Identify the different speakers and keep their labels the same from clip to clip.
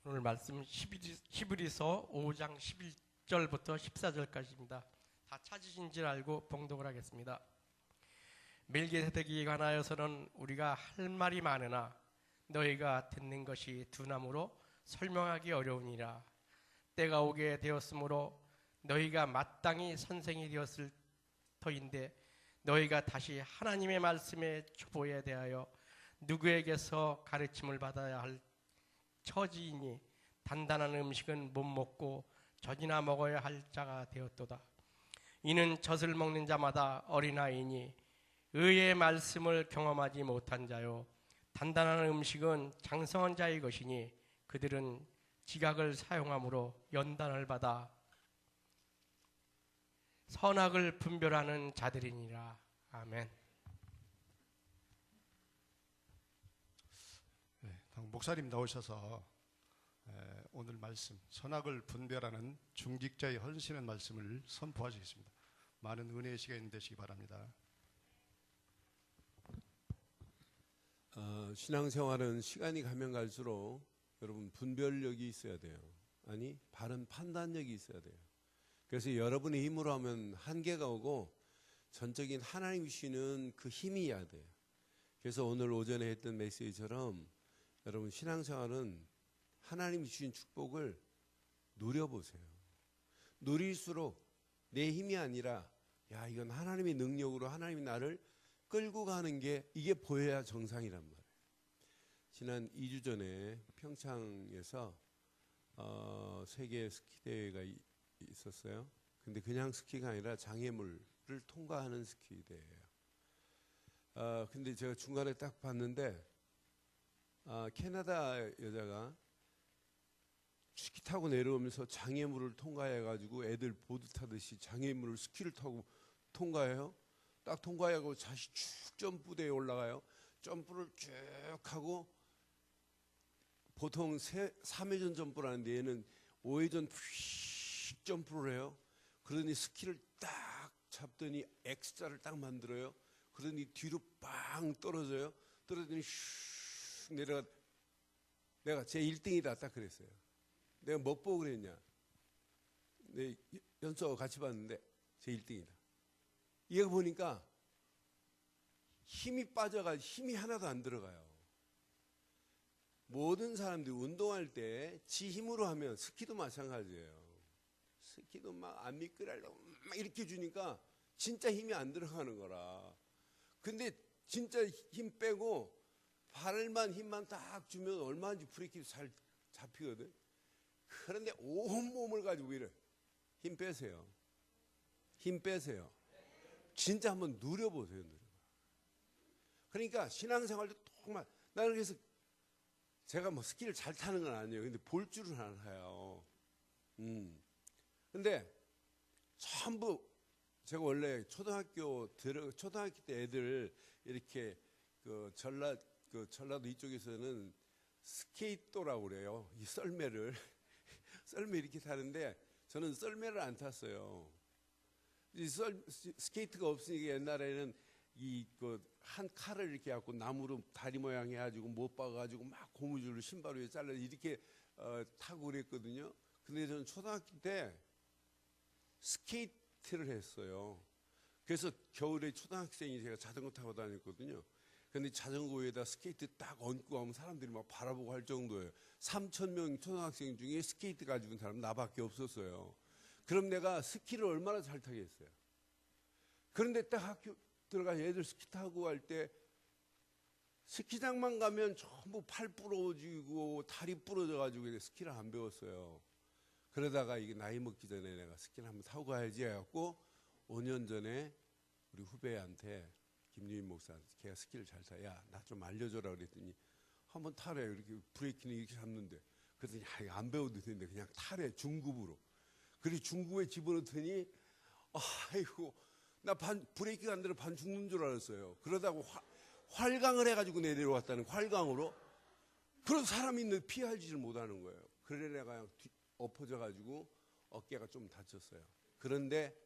Speaker 1: 오늘 말씀 히브리서 5장 11절부터 14절까지입니다. 다 찾으신 줄 알고 봉독을 하겠습니다. 멜기세덱에 관하여서는 우리가 할 말이 많으나 너희가 듣는 것이 두나무로 설명하기 어려우니라. 때가 오게 되었으므로 너희가 마땅히 선생이 되었을 터인데 너희가 다시 하나님의 말씀의 초보에 대하여 누구에게서 가르침을 받아야 할 처지이니 단단한 음식은 못 먹고 젖이나 먹어야 할 자가 되었도다. 이는 젖을 먹는 자마다 어린아이니 의의 말씀을 경험하지 못한 자요, 단단한 음식은 장성한 자의 것이니 그들은 지각을 사용함으로 연단을 받아 선악을 분별하는 자들이니라. 아멘.
Speaker 2: 목사님 나오셔서 오늘 말씀 선악을 분별하는 중직자의 헌신의 말씀을 선포하시겠습니다. 많은 은혜의 시간이 되시기 바랍니다.
Speaker 3: 신앙생활은 시간이 가면 갈수록 여러분 분별력이 있어야 돼요. 아니 바른 판단력이 있어야 돼요. 그래서 여러분의 힘으로 하면 한계가 오고 전적인 하나님이 주시는 그 힘이 있어야 돼요. 그래서 오늘 오전에 했던 메시지처럼 여러분 신앙생활은 하나님이 주신 축복을 누려보세요. 누릴수록 내 힘이 아니라 야 이건 하나님의 능력으로 하나님이 나를 끌고 가는 게 이게 보여야 정상이란 말이에요. 지난 2주 전에 평창에서 세계 스키 대회가 있었어요. 근데 그냥 스키가 아니라 장애물을 통과하는 스키 대회예요. 근데 제가 중간에 딱 봤는데 캐나다 여자가 스키 타고 내려오면서 장애물을 통과해가지고 애들 보드 타듯이 장애물을 스키를 타고 통과해요. 딱 통과하고 다시 쭉 점프대에 올라가요. 점프를 쭉 하고 보통 3회전 점프를 하는데 얘는 5회전 휙 점프를 해요. 그러더니 스키를 딱 잡더니 X자를 딱 만들어요. 그러더니 뒤로 빵 떨어져요. 떨어지더니 슉 내려가. 내가 제 1등이다 딱 그랬어요. 내가 뭐 보고 그랬냐. 내 연수하고 같이 봤는데 제 1등이다. 얘가 보니까 힘이 빠져가지고 힘이 하나도 안 들어가요. 모든 사람들이 운동할 때 지 힘으로 하면 스키도 마찬가지예요. 스키도 막 안 미끄러려고 막 이렇게 주니까 진짜 힘이 안 들어가는 거라. 근데 진짜 힘 빼고 발만 힘만 딱 주면 얼마든지 브레이크도 잘 잡히거든. 그런데 온 몸을 가지고 이래. 힘 빼세요. 힘 빼세요. 진짜 한번 누려보세요. 그러니까 신앙생활도 정말 나는 그래서 제가 뭐 스키를 잘 타는 건 아니에요. 근데 볼 줄은 알아요. 근데 전부 제가 원래 초등학교 때 애들 이렇게 전라도 이쪽에서는 스케이트라고 그래요. 이 썰매를 썰매 이렇게 타는데 저는 썰매를 안 탔어요. 스케이트가 없으니까 옛날에는 한 칼을 이렇게 갖고 나무로 다리 모양 해가지고 못 박아가지고 막 고무줄로 신발 위에 잘라 이렇게 타고 그랬거든요. 근데 저는 초등학교 때 스케이트를 했어요. 그래서 겨울에 초등학생이 제가 자전거 타고 다녔거든요. 근데 자전거 위에다 스케이트 딱 얹고 가면 사람들이 막 바라보고 할 정도예요. 3,000명 초등학생 중에 스케이트 가지고 온 사람 나밖에 없었어요. 그럼 내가 스키를 얼마나 잘 타겠어요. 그런데 딱 학교 들어가 애들 스키 타고 할 때 스키장만 가면 전부 팔 부러지고 다리 부러져가지고 스키를 안 배웠어요. 그러다가 이게 나이 먹기 전에 내가 스키를 한번 타고 가야지 해갖고 5년 전에 우리 후배한테 김유인 목사한테 걔가 스키를 잘 타. 야, 나 좀 알려줘라 그랬더니 한번 타래. 이렇게 브레이크는 이렇게 잡는데. 그랬더니 안 배워도 되는데 그냥 타래. 중급으로. 그리고 중급에 집어넣더니 아이고 나 브레이크가 안 들어 반 죽는 줄 알았어요. 그러다가 활강을 해가지고 내려왔다는 활강으로. 그래서 사람이 피하지를 못하는 거예요. 그래 내가 엎어져가지고 어깨가 좀 다쳤어요. 그런데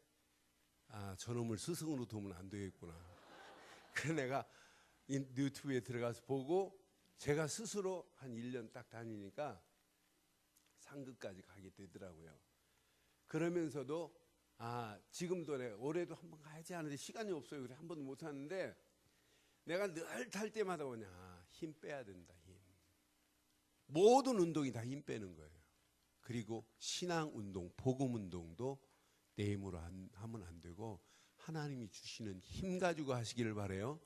Speaker 3: 저놈을 스승으로 두면 안 되겠구나. 그래 내가 유튜브에 들어가서 보고 제가 스스로 한 1년 딱 다니니까 상급까지 가게 되더라고요. 그러면서도 지금도 내가 올해도 한번 가야지 하는데 시간이 없어요. 그래 한 번도 못 하는데 내가 늘 탈 때마다 힘 빼야 된다. 힘. 모든 운동이 다 힘 빼는 거예요. 그리고 신앙 운동, 복음 운동도 내 힘으로 하면 안 되고 하나님이 주시는 힘 가지고 하시기를 바라요.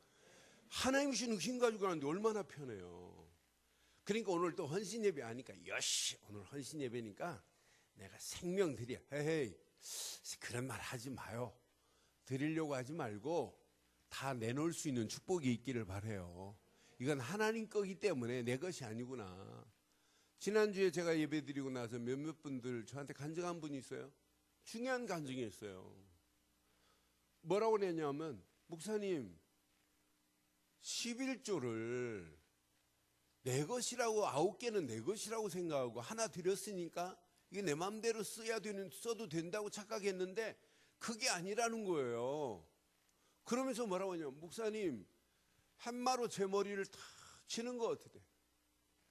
Speaker 3: 하나님이 주시는 힘 가지고 하는데 얼마나 편해요. 그러니까 오늘 또 헌신 예배 하니까 여시 오늘 헌신 예배니까 내가 생명 드려. 헤이 그런 말 하지 마요. 드리려고 하지 말고 다 내놓을 수 있는 축복이 있기를 바라요. 이건 하나님 거기 때문에 내 것이 아니구나. 지난주에 제가 예배 드리고 나서 몇몇 분들 저한테 간증한 분이 있어요. 중요한 간증이 있어요. 뭐라고 그랬냐면 목사님 11조를 내 것이라고 9개는 내 것이라고 생각하고 하나 드렸으니까 이게 내 마음대로 써도 된다고 착각했는데 그게 아니라는 거예요. 그러면서 뭐라고 하냐면 목사님 한마로 제 머리를 다 치는 거 어떻게 돼?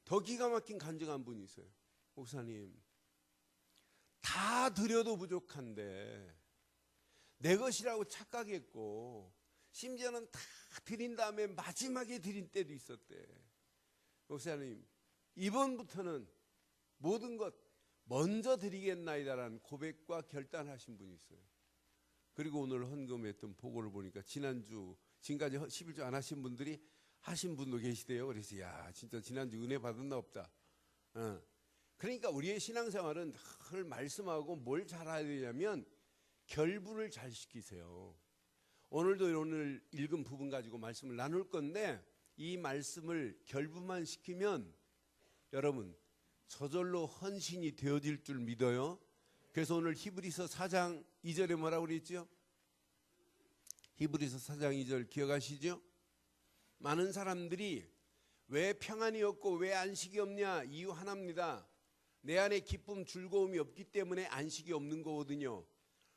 Speaker 3: 더 기가 막힌 간증한 분이 있어요. 목사님 다 드려도 부족한데 내 것이라고 착각했고 심지어는 다 드린 다음에 마지막에 드린 때도 있었대. 목사님 이번부터는 모든 것 먼저 드리겠나이다라는 고백과 결단하신 분이 있어요. 그리고 오늘 헌금했던 보고를 보니까 지금까지 11조 안 하신 분들이 하신 분도 계시대요. 그래서 진짜 지난주 은혜 받았나 없다. 그러니까 우리의 신앙생활은 늘 말씀하고 뭘 잘해야 되냐면 결부를 잘 시키세요. 오늘도 오늘 읽은 부분 가지고 말씀을 나눌 건데 이 말씀을 결부만 시키면 여러분 저절로 헌신이 되어질 줄 믿어요. 그래서 오늘 히브리서 4장 2절에 뭐라고 그랬죠? 히브리서 4장 2절 기억하시죠? 많은 사람들이 왜 평안이 없고 왜 안식이 없냐? 이유 하나입니다. 내 안에 기쁨 즐거움이 없기 때문에 안식이 없는 거거든요.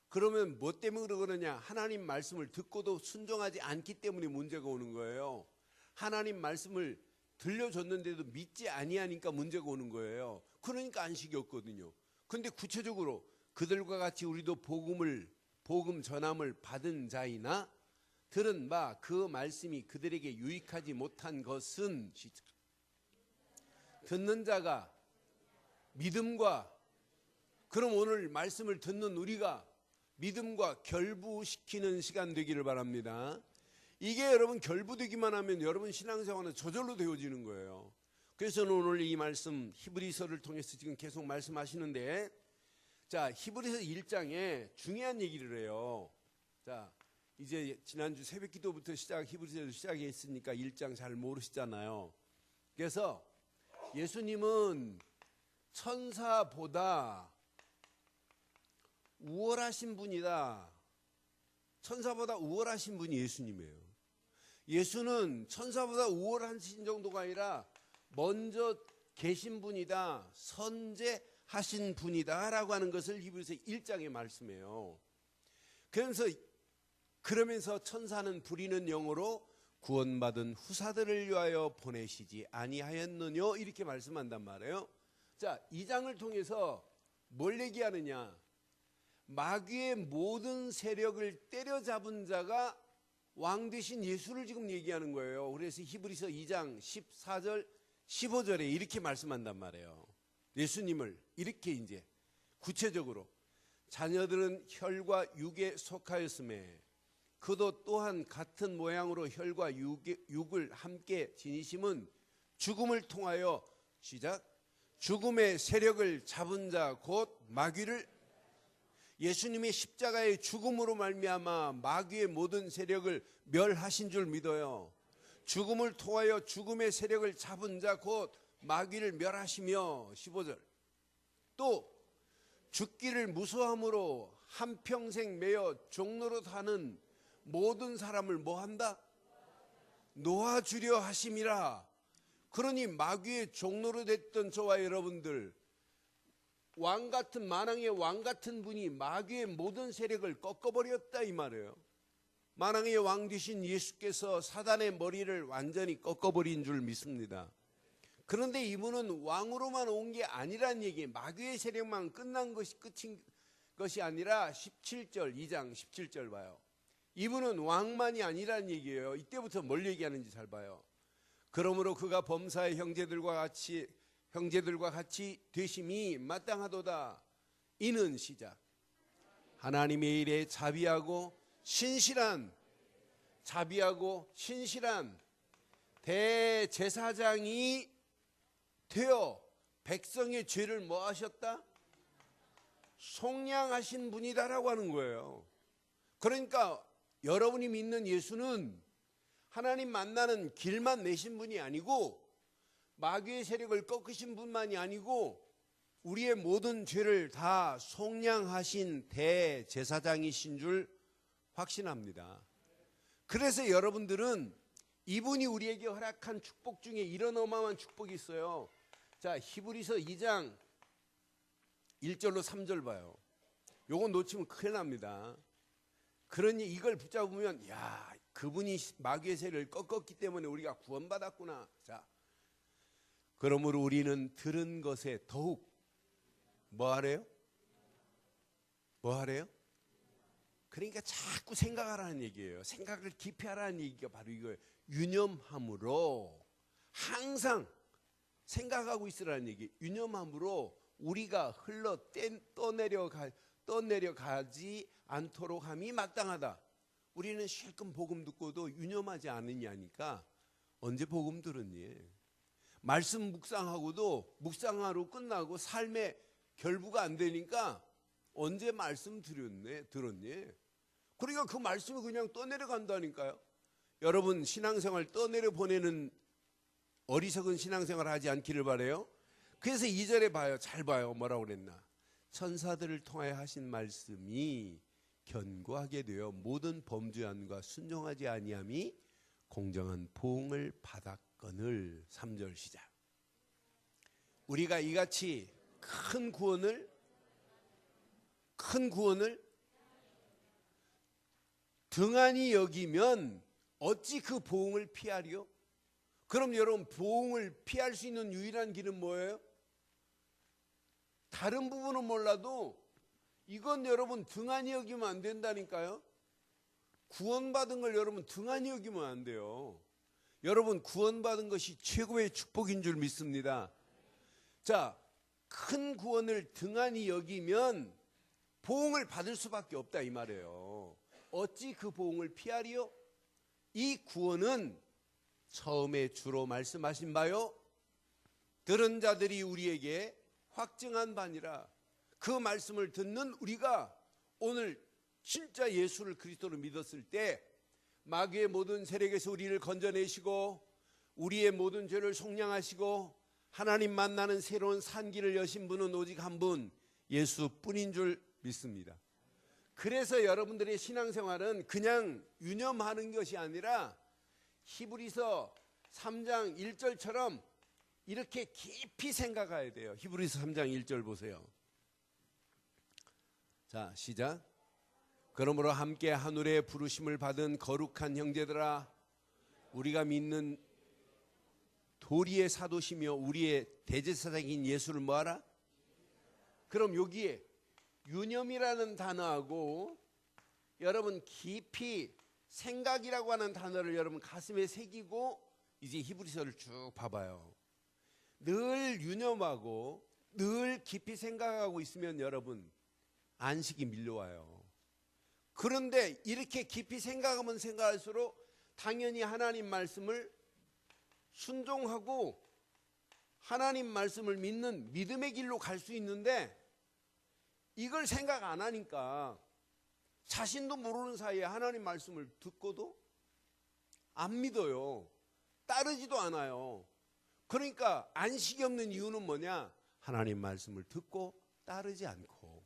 Speaker 3: 그러면 뭐 때문에 그러느냐? 하나님 말씀을 듣고도 순종하지 않기 때문에 문제가 오는 거예요. 하나님 말씀을 들려줬는데도 믿지 아니하니까 문제가 오는 거예요. 그러니까 안식이 없거든요. 근데 구체적으로 그들과 같이 우리도 복음 전함을 받은 자이나 들은 바 그 말씀이 그들에게 유익하지 못한 것은 듣는 자가 믿음과 그럼 오늘 말씀을 듣는 우리가 믿음과 결부시키는 시간 되기를 바랍니다. 이게 여러분 결부되기만 하면 여러분 신앙생활은 저절로 되어지는 거예요. 그래서 오늘 이 말씀 히브리서를 통해서 지금 계속 말씀하시는데 자 히브리서 1장에 중요한 얘기를 해요. 자 이제 지난주 새벽기도부터 히브리서를 시작했으니까 1장 잘 모르시잖아요. 그래서 예수님은 천사보다 우월하신 분이다. 천사보다 우월하신 분이 예수님이에요. 예수는 천사보다 우월하신 정도가 아니라 먼저 계신 분이다. 선제하신 분이다 라고 하는 것을 히브리서 1장에 말씀해요. 그러면서 천사는 부리는 영으로 구원받은 후사들을 위하여 보내시지 아니하였느뇨 이렇게 말씀한단 말이에요. 자, 2장을 통해서 뭘 얘기하느냐? 마귀의 모든 세력을 때려잡은 자가 왕 되신 예수를 지금 얘기하는 거예요. 그래서 히브리서 2장 14절 15절에 이렇게 말씀한단 말이에요. 예수님을 이렇게 이제 구체적으로 자녀들은 혈과 육에 속하였음에 그도 또한 같은 모양으로 혈과 육을 함께 지니심은 죽음을 통하여 시작 죽음의 세력을 잡은 자 곧 마귀를 예수님의 십자가의 죽음으로 말미암아 마귀의 모든 세력을 멸하신 줄 믿어요. 죽음을 통하여 죽음의 세력을 잡은 자 곧 마귀를 멸하시며 15절 또 죽기를 무서함으로 한평생 매여 종노릇 하는 모든 사람을 뭐한다? 놓아주려 하심이라. 그러니 마귀의 종노릇 했던 저와 여러분들 왕같은 만왕의 왕같은 분이 마귀의 모든 세력을 꺾어버렸다 이 말이에요. 만왕의 왕 되신 예수께서 사단의 머리를 완전히 꺾어버린 줄 믿습니다. 그런데 이분은 왕으로만 온 게 아니란 얘기예요. 마귀의 세력만 끝난 것이 끝인 것이 아니라 17절, 2장 17절 봐요. 이분은 왕만이 아니란 얘기예요. 이때부터 뭘 얘기하는지 잘 봐요. 그러므로 그가 범사의 형제들과 같이 되심이 마땅하도다. 이는 시작. 하나님의 일에 자비하고 신실한 대제사장이 되어 백성의 죄를 뭐 하셨다? 속량하신 분이다라고 하는 거예요. 그러니까 여러분이 믿는 예수는 하나님 만나는 길만 내신 분이 아니고 마귀의 세력을 꺾으신 분만이 아니고 우리의 모든 죄를 다 속량하신 대제사장이신 줄 확신합니다. 그래서 여러분들은 이분이 우리에게 허락한 축복 중에 이런 어마어마한 축복이 있어요. 자, 히브리서 2장 1절로 3절 봐요. 요거 놓치면 큰일 납니다. 그러니 이걸 붙잡으면 야, 그분이 마귀의 세력을 꺾었기 때문에 우리가 구원받았구나. 자, 그러므로 우리는 들은 것에 더욱 뭐 하래요? 그러니까 자꾸 생각하라는 얘기예요. 생각을 깊이 하라는 얘기가 바로 이거예요. 유념함으로 항상 생각하고 있으라는 얘기. 유념함으로 우리가 떠내려가지 않도록 함이 마땅하다. 우리는 실컷 복음 듣고도 유념하지 않느냐니까 언제 복음 들었니? 말씀 묵상하고도 묵상하러 끝나고 삶의 결부가 안 되니까 언제 말씀 들었니? 그러니까 그 말씀이 그냥 떠내려간다니까요. 여러분 신앙생활 떠내려 보내는 어리석은 신앙생활 하지 않기를 바라요. 그래서 2절에 봐요. 잘 봐요. 뭐라고 그랬나? 천사들을 통하여 하신 말씀이 견고하게 되어 모든 범죄함과 순종하지 아니함이 공정한 보응을 받았거늘. 3절 시작. 우리가 이같이 큰 구원을 등한히 여기면 어찌 그 보응을 피하리요? 그럼 여러분 보응을 피할 수 있는 유일한 길은 뭐예요? 다른 부분은 몰라도 이건 여러분 등한히 여기면 안 된다니까요. 구원받은 걸 여러분 등한히 여기면 안 돼요. 여러분 구원받은 것이 최고의 축복인 줄 믿습니다. 자, 큰 구원을 등한히 여기면 보응을 받을 수밖에 없다 이 말이에요. 어찌 그 보응을 피하리요? 이 구원은 처음에 주로 말씀하신 바요 들은 자들이 우리에게 확증한 바니라. 그 말씀을 듣는 우리가 오늘 진짜 예수를 그리스도로 믿었을 때 마귀의 모든 세력에서 우리를 건져내시고 우리의 모든 죄를 속량하시고 하나님 만나는 새로운 산길을 여신 분은 오직 한 분, 예수뿐인 줄 믿습니다. 그래서 여러분들의 신앙생활은 그냥 유념하는 것이 아니라 히브리서 3장 1절처럼 이렇게 깊이 생각해야 돼요. 히브리서 3장 1절 보세요. 자, 시작. 그러므로 함께 하늘의 부르심을 받은 거룩한 형제들아, 우리가 믿는 도리의 사도시며 우리의 대제사장인 예수를 뭐하라? 그럼 여기에 유념이라는 단어하고 여러분 깊이 생각이라고 하는 단어를 여러분 가슴에 새기고 이제 히브리서를 쭉 봐봐요. 늘 유념하고 늘 깊이 생각하고 있으면 여러분 안식이 밀려와요. 그런데 이렇게 깊이 생각하면 생각할수록 당연히 하나님 말씀을 순종하고 하나님 말씀을 믿는 믿음의 길로 갈 수 있는데 이걸 생각 안 하니까 자신도 모르는 사이에 하나님 말씀을 듣고도 안 믿어요. 따르지도 않아요. 그러니까 안식이 없는 이유는 뭐냐? 하나님 말씀을 듣고 따르지 않고.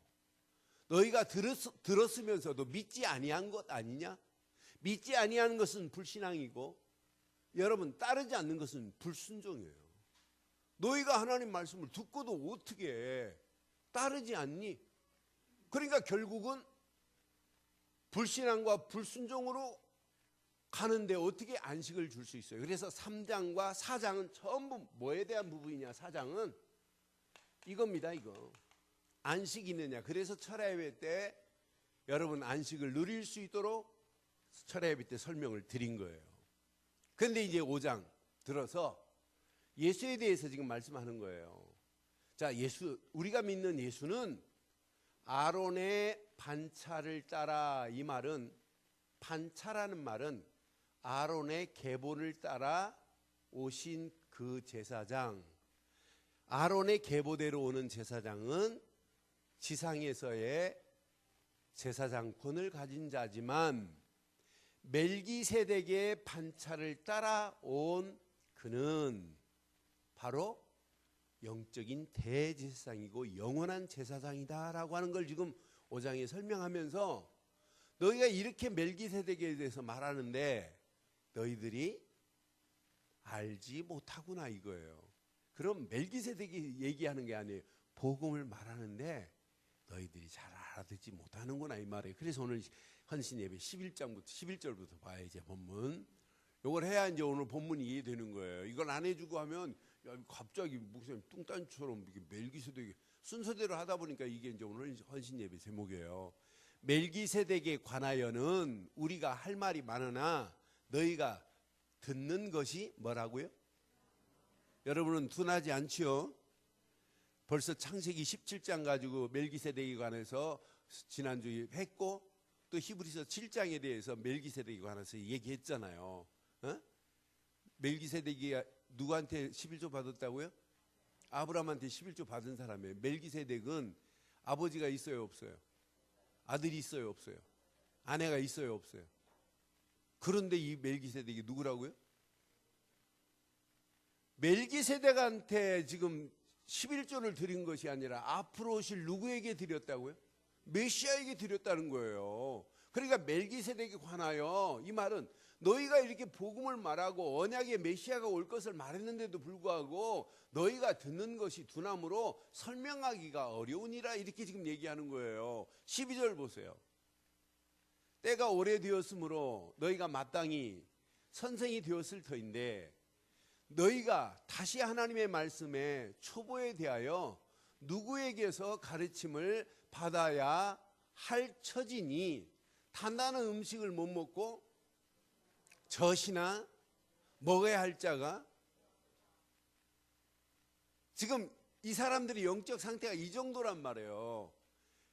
Speaker 3: 너희가 들었으면서도 믿지 아니한 것 아니냐? 믿지 아니하는 것은 불신앙이고 여러분 따르지 않는 것은 불순종이에요. 너희가 하나님 말씀을 듣고도 어떻게 따르지 않니? 그러니까 결국은 불신앙과 불순종으로 가는데 어떻게 안식을 줄 수 있어요? 그래서 3장과 4장은 전부 뭐에 대한 부분이냐? 4장은 이겁니다. 이거 안식이 있느냐. 그래서 철야예배 때 여러분 안식을 누릴 수 있도록 철야예배 때 설명을 드린 거예요. 그런데 이제 5장 들어서 예수에 대해서 지금 말씀하는 거예요. 자, 우리가 믿는 예수는 아론의 반차를 따라, 이 말은 반차라는 말은 아론의 계보를 따라 오신 그 제사장, 아론의 계보대로 오는 제사장은 지상에서의 제사장권을 가진 자지만 멜기세덱의 반차를 따라온 그는 바로 영적인 대제사장이고 영원한 제사장이다라고 하는 걸 지금 5장에 설명하면서 너희가 이렇게 멜기세덱에 대해서 말하는데 너희들이 알지 못하구나 이거예요. 그럼 멜기세덱이 얘기하는 게 아니에요. 복음을 말하는데 너희들이 잘 알아듣지 못하는구나 이 말이에요. 그래서 오늘 헌신예배 11절부터 봐야 이제 본문. 이걸 해야 이제 오늘 본문이 이해되는 거예요. 이걸 안 해주고 하면 야, 갑자기 목사님 뚱딴처럼 이렇게 멜기세덱이 순서대로 하다 보니까 이게 이제 오늘 헌신예배 제목이에요. 멜기세덱에 관하여는 우리가 할 말이 많으나 너희가 듣는 것이 뭐라고요? 여러분은 둔하지 않지요? 벌써 창세기 17장 가지고 멜기세덱에 관해서 지난주에 했고 또 히브리서 7장에 대해서 멜기세덱에 관해서 얘기했잖아요. 어? 멜기세덱이 누구한테 11조 받았다고요? 아브라함한테 11조 받은 사람이에요. 멜기세덱은 아버지가 있어요, 없어요? 아들이 있어요, 없어요? 아내가 있어요, 없어요? 그런데 이 멜기세덱이 누구라고요? 멜기세덱한테 지금 11조를 드린 것이 아니라 앞으로 오실 누구에게 드렸다고요? 메시아에게 드렸다는 거예요. 그러니까 멜기세덱에 관하여 이 말은 너희가 이렇게 복음을 말하고 언약의 메시아가 올 것을 말했는데도 불구하고 너희가 듣는 것이 둔함으로 설명하기가 어려우니라 이렇게 지금 얘기하는 거예요. 12절 보세요. 때가 오래되었으므로 너희가 마땅히 선생이 되었을 터인데 너희가 다시 하나님의 말씀에 초보에 대하여 누구에게서 가르침을 받아야 할 처지니 단단한 음식을 못 먹고 젖이나 먹어야 할 자가 지금 이 사람들의 영적 상태가 이 정도란 말이에요.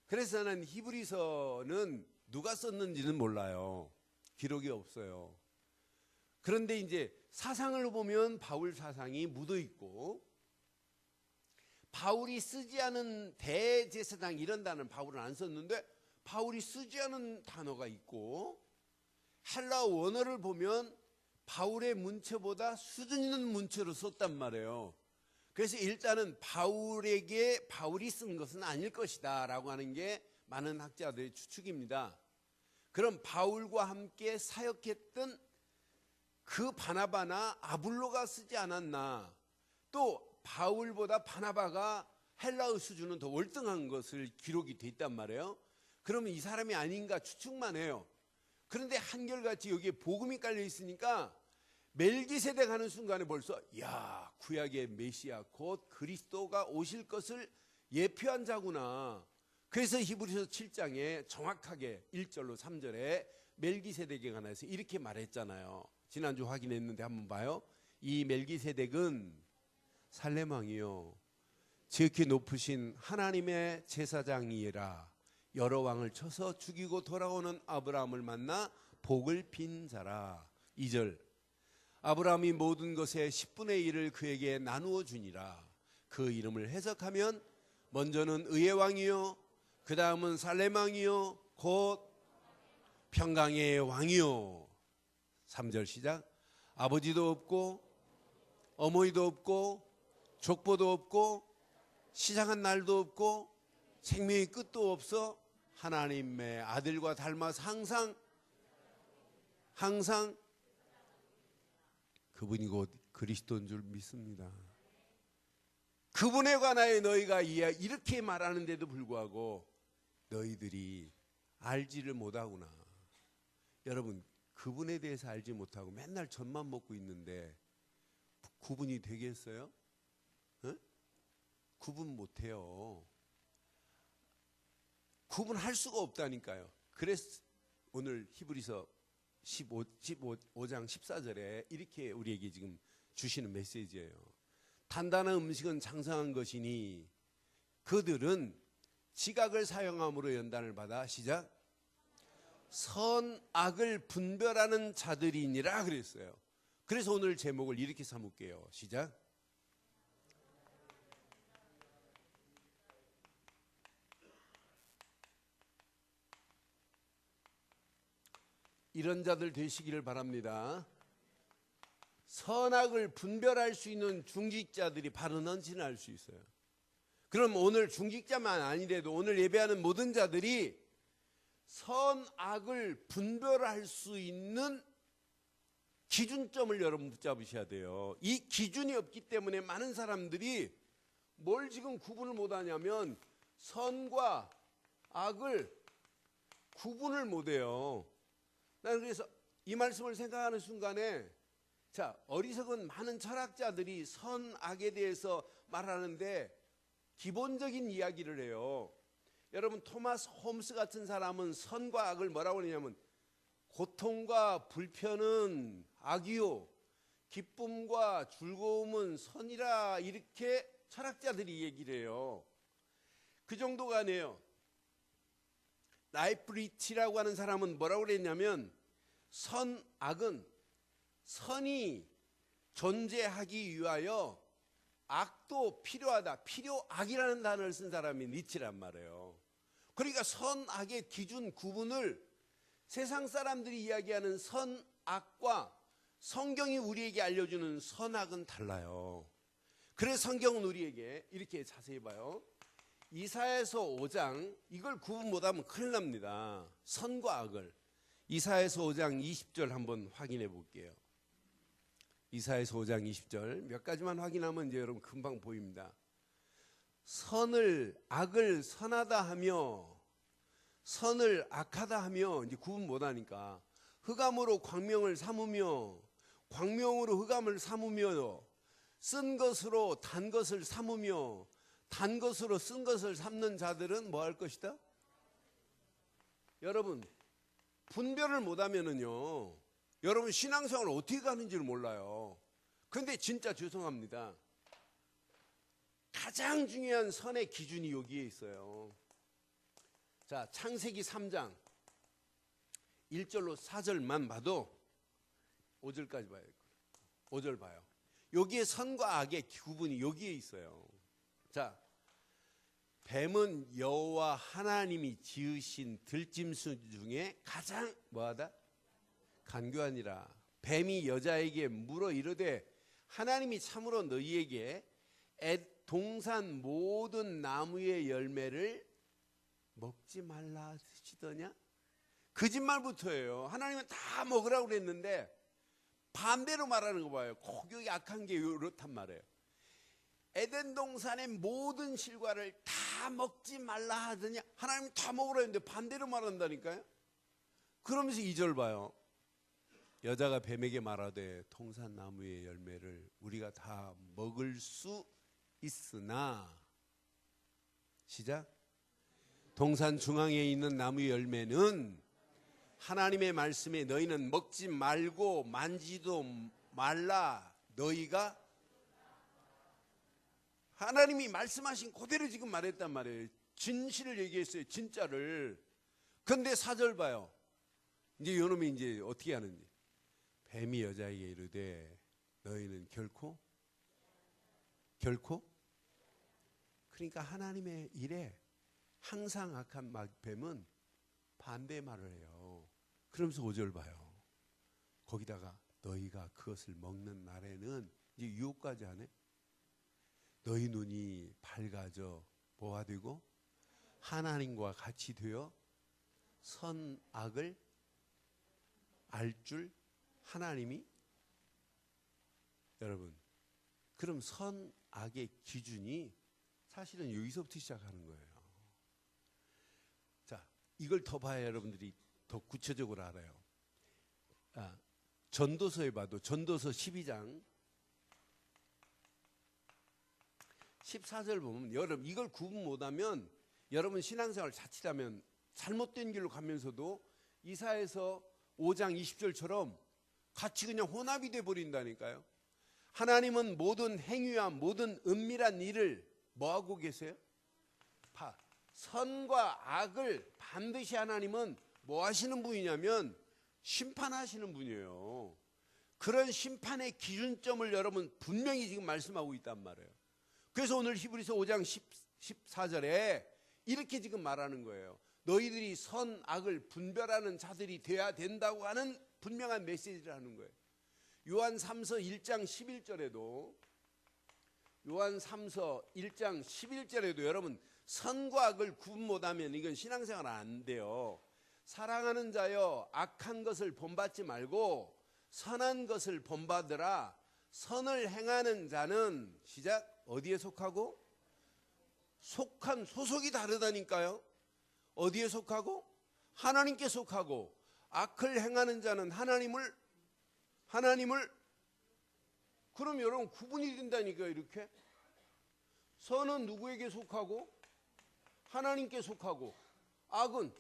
Speaker 3: 그래서 나는 히브리서는 누가 썼는지는 몰라요. 기록이 없어요. 그런데 이제 사상을 보면 바울 사상이 묻어 있고 바울이 쓰지 않은 대제사장 이런 단어는 바울은 안 썼는데 바울이 쓰지 않은 단어가 있고 헬라어 원어를 보면 바울의 문체보다 수준 있는 문체로 썼단 말이에요. 그래서 일단은 바울이 쓴 것은 아닐 것이다 라고 하는 게 많은 학자들의 추측입니다. 그럼 바울과 함께 사역했던 그 바나바나 아블로가 쓰지 않았나. 또 바울보다 바나바가 헬라어 수준은 더 월등한 것을 기록이 돼 있단 말이에요. 그러면 이 사람이 아닌가 추측만 해요. 그런데 한결같이 여기에 복음이 깔려 있으니까 멜기세덱 하는 순간에 벌써 야 구약의 메시아 곧 그리스도가 오실 것을 예표한 자구나. 그래서 히브리서 7장에 정확하게 1절로 3절에 멜기세덱에 관해서 이렇게 말했잖아요. 지난주 확인했는데 한번 봐요. 이 멜기세덱은 살렘 왕이요 지극히 높으신 하나님의 제사장이라 여러 왕을 쳐서 죽이고 돌아오는 아브라함을 만나 복을 빈 자라. 2절 아브라함이 모든 것의 10분의 1을 그에게 나누어 주니라. 그 이름을 해석하면 먼저는 의의 왕이요 그 다음은 살렘 왕이요 곧 평강의 왕이요. 3절 시작. 아버지도 없고 어머니도 없고 족보도 없고 시작한 날도 없고 생명의 끝도 없어 하나님의 아들과 닮아서 항상 그분이 곧 그리스도인 줄 믿습니다. 그분에 관하여 너희가 이렇게 말하는데도 불구하고 너희들이 알지를 못하구나. 여러분 그분에 대해서 알지 못하고 맨날 젖만 먹고 있는데 구분이 되겠어요? 어? 구분 못해요. 구분할 수가 없다니까요. 그래서 오늘 히브리서 15장 14절에 이렇게 우리에게 지금 주시는 메시지예요. 단단한 음식은 장성한 것이니 그들은 지각을 사용함으로 연단을 받아 시작 선악을 분별하는 자들이니라 그랬어요. 그래서 오늘 제목을 이렇게 삼을게요. 시작. 이런 자들 되시기를 바랍니다. 선악을 분별할 수 있는 중직자들이 바로 넌지는 알 수 있어요. 그럼 오늘 중직자만 아니래도 오늘 예배하는 모든 자들이 선악을 분별할 수 있는 기준점을 여러분 붙잡으셔야 돼요. 이 기준이 없기 때문에 많은 사람들이 뭘 지금 구분을 못하냐면 선과 악을 구분을 못해요. 나는 그래서 이 말씀을 생각하는 순간에 자, 어리석은 많은 철학자들이 선악에 대해서 말하는데 기본적인 이야기를 해요. 여러분 토마스 홈스 같은 사람은 선과 악을 뭐라고 하냐면 고통과 불편은 악이요 기쁨과 즐거움은 선이라 이렇게 철학자들이 얘기를 해요. 그 정도가 아니에요. 라이프 리치라고 하는 사람은 뭐라고 그랬냐면 선악은 선이 존재하기 위하여 악도 필요하다. 필요악이라는 단어를 쓴 사람이 리치란 말이에요. 그러니까 선악의 기준 구분을 세상 사람들이 이야기하는 선악과 성경이 우리에게 알려주는 선악은 달라요. 그래서 성경은 우리에게 이렇게 자세히 봐요. 이사야서 5장 이걸 구분 못하면 큰일 납니다. 선과 악을. 이사야서 5장 20절 한번 확인해 볼게요. 이사야서 5장 20절 몇 가지만 확인하면 이제 여러분 금방 보입니다. 선을 악을 선하다 하며 선을 악하다 하며 이제 구분 못하니까 흑암으로 광명을 삼으며 광명으로 흑암을 삼으며 쓴 것으로 단 것을 삼으며 단 것으로 쓴 것을 삼는 자들은 뭐 할 것이다? 여러분 분별을 못하면은요 여러분 신앙생활을 어떻게 가는지를 몰라요. 그런데 진짜 죄송합니다. 가장 중요한 선의 기준이 여기에 있어요. 자, 창세기 3장 1절로 4절만 봐도 5절까지 봐야 될 거예요. 5절 봐요. 여기에 선과 악의 구분이 여기에 있어요. 자, 뱀은 여호와 하나님이 지으신 들짐승 중에 가장 뭐하다? 간교하니라. 뱀이 여자에게 물어 이르되 하나님이 참으로 너희에게 동산 모든 나무의 열매를 먹지 말라 하시더냐? 거짓말부터예요. 하나님은 다 먹으라고 그랬는데 반대로 말하는 거 봐요. 고격이 악한 게 이렇단 말이에요. 에덴 동산의 모든 실과를 다 먹지 말라 하더냐? 하나님 다 먹으라 했는데 반대로 말한다니까요. 그러면서 2절 봐요. 여자가 뱀에게 말하되 동산 나무의 열매를 우리가 다 먹을 수 있으나 시작. 동산 중앙에 있는 나무의 열매는 하나님의 말씀에 너희는 먹지 말고 만지도 말라. 너희가 하나님이 말씀하신 그대로 지금 말했단 말이에요. 진실을 얘기했어요. 진짜를. 그런데 4절 봐요. 이제 이놈이 이제 어떻게 하는지. 뱀이 여자에게 이르되 너희는 결코 그러니까 하나님의 일에 항상 악한 뱀은 반대 말을 해요. 그러면서 5절 봐요. 거기다가 너희가 그것을 먹는 날에는 이제 유혹까지 하네. 너희 눈이 밝아져 뭐가 되고 하나님과 같이 되어 선악을 알 줄 하나님이 여러분 그럼 선악의 기준이 사실은 여기서부터 시작하는 거예요. 자, 이걸 더 봐야 여러분들이 더 구체적으로 알아요. 전도서에 봐도 전도서 12장 14절 보면 여러분 이걸 구분 못하면 여러분 신앙생활 자칫하면 잘못된 길로 가면서도 이사야서 5장 20절처럼 같이 그냥 혼합이 돼 버린다니까요. 하나님은 모든 행위와 모든 은밀한 일을 뭐하고 계세요? 선과 악을 반드시 하나님은 뭐 하시는 분이냐면 심판하시는 분이에요. 그런 심판의 기준점을 여러분 분명히 지금 말씀하고 있단 말이에요. 그래서 오늘 히브리서 5장 14절에 이렇게 지금 말하는 거예요. 너희들이 선, 악을 분별하는 자들이 돼야 된다고 하는 분명한 메시지를 하는 거예요. 요한 3서 1장 11절에도 요한 3서 1장 11절에도 여러분 선과 악을 구분 못하면 이건 신앙생활 안 돼요. 사랑하는 자여 악한 것을 본받지 말고 선한 것을 본받으라. 선을 행하는 자는 시작 어디에 속하고? 속한 소속이 다르다니까요. 어디에 속하고? 하나님께 속하고. 악을 행하는 자는 하나님을 그럼 여러분 구분이 된다니까요. 이렇게 선은 누구에게 속하고? 하나님께 속하고. 악은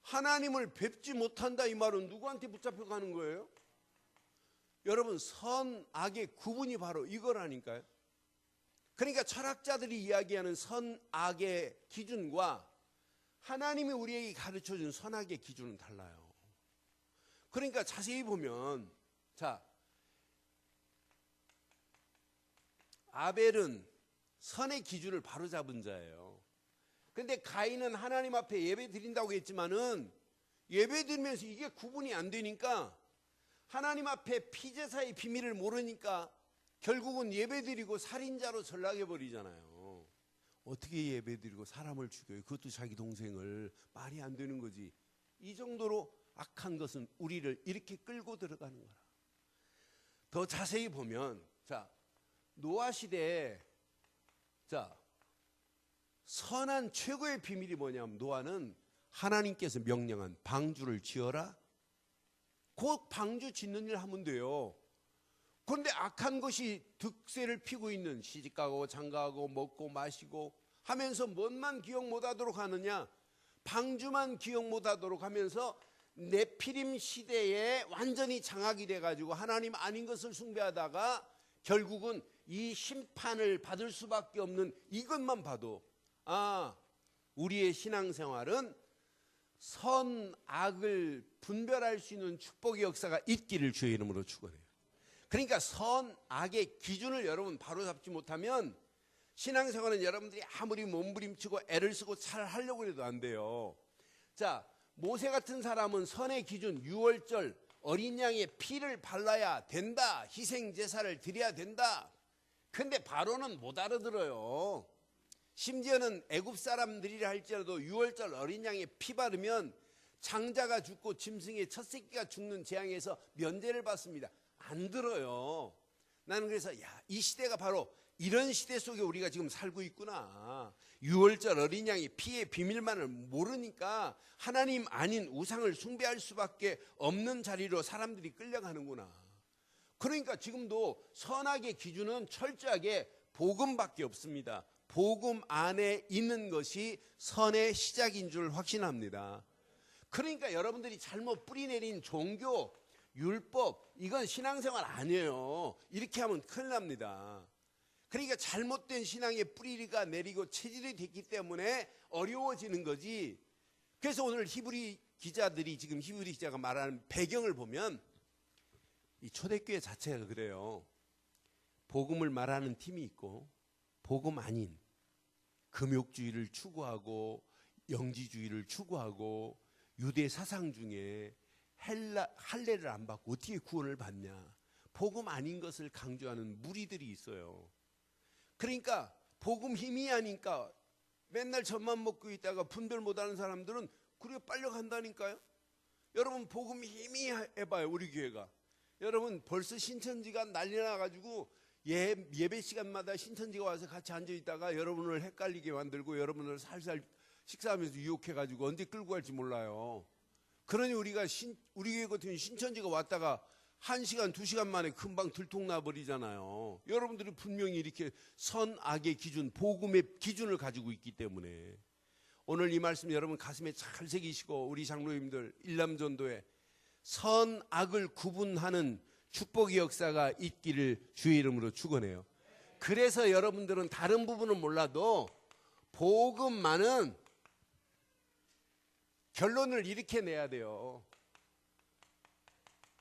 Speaker 3: 하나님을 뵙지 못한다. 이 말은 누구한테 붙잡혀 가는 거예요? 여러분 선, 악의 구분이 바로 이거라니까요. 그러니까 철학자들이 이야기하는 선, 악의 기준과 하나님이 우리에게 가르쳐준 선악의 기준은 달라요. 그러니까 자세히 보면 자 아벨은 선의 기준을 바로잡은 자예요. 근데 가인은 하나님 앞에 예배 드린다고 했지만은 예배 드리면서 이게 구분이 안 되니까 하나님 앞에 피제사의 비밀을 모르니까 결국은 예배 드리고 살인자로 전락해 버리잖아요. 어떻게 예배 드리고 사람을 죽여요? 그것도 자기 동생을. 말이 안 되는 거지. 이 정도로 악한 것은 우리를 이렇게 끌고 들어가는 거라. 더 자세히 보면 자 노아 시대에 자 선한 최고의 비밀이 뭐냐면 노아는 하나님께서 명령한 방주를 지어라. 곧 방주 짓는 일 하면 돼요. 그런데 악한 것이 득세를 피고 있는 시집가고 장가가고 먹고 마시고 하면서 뭔만 기억 못하도록 하느냐. 방주만 기억 못하도록 하면서 네피림 시대에 완전히 장악이 돼가지고 하나님 아닌 것을 숭배하다가 결국은 이 심판을 받을 수밖에 없는 이것만 봐도 우리의 신앙생활은 선, 악을 분별할 수 있는 축복의 역사가 있기를 주의 이름으로 축원해요. 그러니까 선, 악의 기준을 여러분 바로잡지 못하면 신앙생활은 여러분들이 아무리 몸부림치고 애를 쓰고 잘 하려고 해도 안 돼요. 자, 모세 같은 사람은 선의 기준, 유월절, 어린 양의 피를 발라야 된다. 희생 제사를 드려야 된다. 근데 바로는 못 알아들어요. 심지어는 애굽 사람들이라 할지라도 유월절 어린 양의 피 바르면 장자가 죽고 짐승의 첫 새끼가 죽는 재앙에서 면제를 받습니다. 안 들어요. 나는 그래서 이 시대가 바로 이런 시대 속에 우리가 지금 살고 있구나. 유월절 어린 양의 피의 비밀만을 모르니까 하나님 아닌 우상을 숭배할 수밖에 없는 자리로 사람들이 끌려가는구나. 그러니까 지금도 선악의 기준은 철저하게 복음밖에 없습니다. 복음 안에 있는 것이 선의 시작인 줄 확신합니다. 그러니까 여러분들이 잘못 뿌리내린 종교, 율법, 이건 신앙생활 아니에요. 이렇게 하면 큰일 납니다. 그러니까 잘못된 신앙의 뿌리가 내리고 체질이 됐기 때문에 어려워지는 거지. 그래서 오늘 히브리 기자들이 지금 히브리 기자가 말하는 배경을 보면 이 초대교회 자체가 그래요. 복음을 말하는 팀이 있고 복음 아닌 금욕주의를 추구하고 영지주의를 추구하고 유대 사상 중에 할례를 안 받고 어떻게 구원을 받냐. 복음 아닌 것을 강조하는 무리들이 있어요. 그러니까 복음 힘이 하니까 맨날 젖만 먹고 있다가 분별 못하는 사람들은 그래 빨려간다니까요. 여러분 복음 힘이 해봐요. 우리 교회가. 여러분 벌써 신천지가 난리 나가지고 예배 시간마다 신천지가 와서 같이 앉아있다가 여러분을 헷갈리게 만들고 여러분을 살살 식사하면서 유혹해가지고 언제 끌고 갈지 몰라요. 그러니 우리가 우리 교회 같은 신천지가 왔다가 1시간, 2시간 만에 금방 들통나 버리잖아요. 여러분들이 분명히 이렇게 선악의 기준, 복음의 기준을 가지고 있기 때문에 오늘 이 말씀 여러분 가슴에 잘 새기시고 우리 장로님들 일남전도에 선악을 구분하는 축복의 역사가 있기를 주의 이름으로 축원해요. 그래서 여러분들은 다른 부분은 몰라도 복음만은 결론을 이렇게 내야 돼요.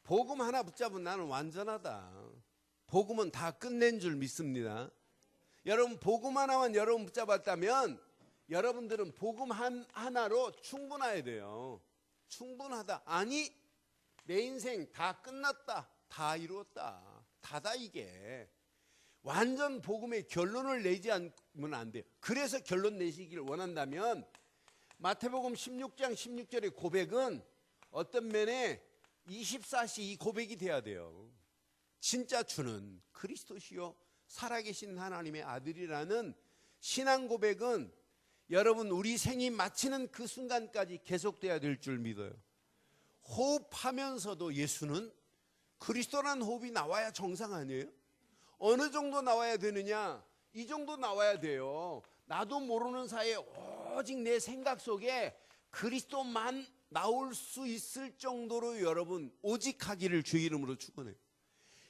Speaker 3: 복음 하나 붙잡은 나는 완전하다. 복음은 다 끝낸 줄 믿습니다. 여러분 복음 하나만 여러분 붙잡았다면 여러분들은 복음 하나로 충분해야 돼요. 충분하다. 아니 내 인생 다 끝났다. 다 이루었다. 다다 이게. 완전 복음의 결론을 내지 않으면 안 돼요. 그래서 결론 내시기를 원한다면 마태복음 16장 16절의 고백은 어떤 면에 24시 이 고백이 돼야 돼요. 진짜 주는 그리스도시요 살아계신 하나님의 아들이라는 신앙 고백은 여러분 우리 생이 마치는 그 순간까지 계속돼야 될 줄 믿어요. 호흡하면서도 예수는 그리스도라는 호흡이 나와야 정상 아니에요? 어느 정도 나와야 되느냐? 이 정도 나와야 돼요. 나도 모르는 사이에 오직 내 생각 속에 그리스도만 나올 수 있을 정도로 여러분 오직 하기를 주의 이름으로 축원해요.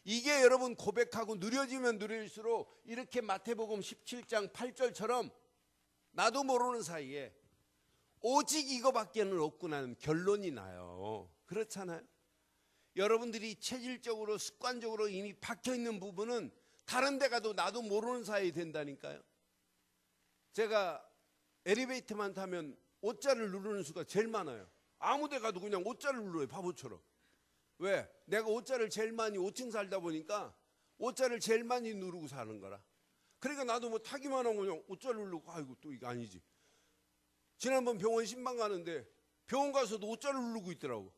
Speaker 3: 이게 여러분 고백하고 누려지면 누릴수록 이렇게 마태복음 17장 8절처럼 나도 모르는 사이에 오직 이거밖에는 없구나는 결론이 나요. 그렇잖아요. 여러분들이 체질적으로 습관적으로 이미 박혀있는 부분은 다른 데 가도 나도 모르는 사이에 된다니까요. 제가 엘리베이터만 타면 옷자를 누르는 수가 제일 많아요. 아무 데 가도 그냥 옷자를 눌러요. 바보처럼. 왜? 내가 옷자를 제일 많이 5층 살다 보니까 옷자를 제일 많이 누르고 사는 거라. 그러니까 나도 뭐 타기만 하고 그냥 옷자를 누르고 아이고 또 이거 아니지. 지난번 병원 신방 가는데 병원 가서도 옷자를 누르고 있더라고.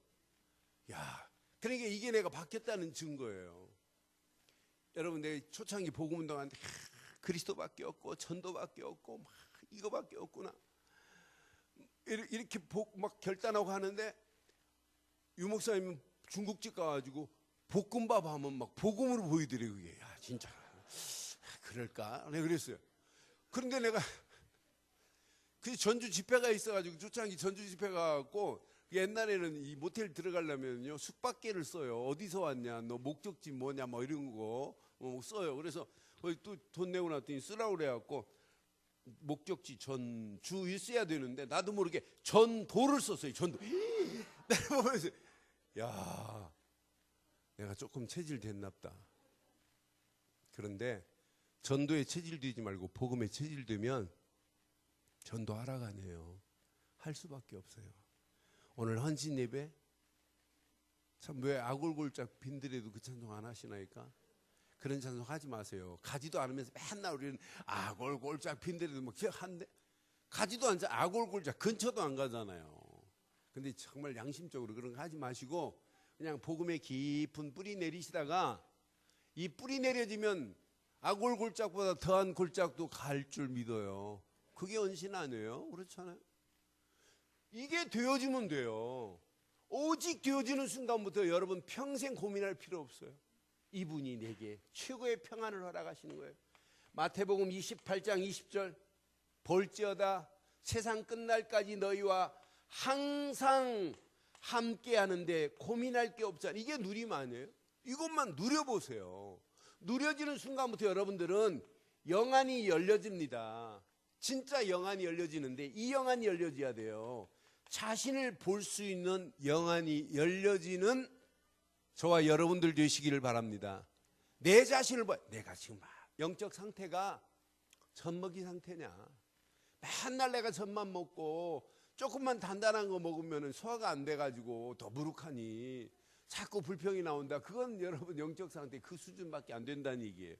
Speaker 3: 야, 그러니까 이게 내가 바뀌었다는 증거예요. 여러분 내 초창기 복음운동 하는데 그리스도밖에 없고 전도밖에 없고 막 이거밖에 없구나. 이렇게 막 결단하고 하는데 유목사님은 중국집 가가지고 볶음밥 하면 막 복음으로 보이더래요. 그게. 야 진짜 그럴까? 내가 그랬어요. 그런데 내가 그 전주 집회가 있어가지고 초창기 전주 집회 가갖고 옛날에는 이 모텔 들어가려면요 숙박계를 써요. 어디서 왔냐, 너 목적지 뭐냐, 뭐 이런 거 써요. 그래서 또 돈 내고 났더니 쓰라고 그래갖고 목적지 전주 있어야 되는데 나도 모르게 전도를 썼어요. 전도. 내가 보면서 야, 내가 조금 체질됐나보다. 그런데 전도에 체질되지 말고 복음에 체질되면 전도 하락하네요. 할 수밖에 없어요. 오늘 헌신 예배 참 왜 아골골짝 빈들에도 그 찬송 안 하시나이까? 그런 찬송 하지 마세요. 가지도 않으면서 맨날 우리는 아골골짝 빈들에도 막 한데 가지도 않자 아골골짝 근처도 안 가잖아요. 근데 정말 양심적으로 그런 거 하지 마시고 그냥 복음의 깊은 뿌리 내리시다가 이 뿌리 내려지면 아골골짝보다 더한 골짝도 갈 줄 믿어요. 그게 헌신 아니에요? 그렇잖아요. 이게 되어지면 돼요. 오직 되어지는 순간부터 여러분 평생 고민할 필요 없어요. 이분이 내게 최고의 평안을 허락하시는 거예요. 마태복음 28장 20절 볼지어다 세상 끝날까지 너희와 항상 함께 하는데 고민할 게 없잖아. 이게 누림 아니에요? 이것만 누려보세요. 누려지는 순간부터 여러분들은 영안이 열려집니다. 진짜 영안이 열려지는데 이 영안이 열려져야 돼요. 자신을 볼 수 있는 영안이 열려지는 저와 여러분들 되시기를 바랍니다. 내 자신을 봐. 내가 지금 영적 상태가 젖먹이 상태냐. 맨날 내가 젖만 먹고 조금만 단단한 거 먹으면 소화가 안 돼가지고 더부룩하니 자꾸 불평이 나온다. 그건 여러분 영적 상태 그 수준밖에 안 된다는 얘기예요.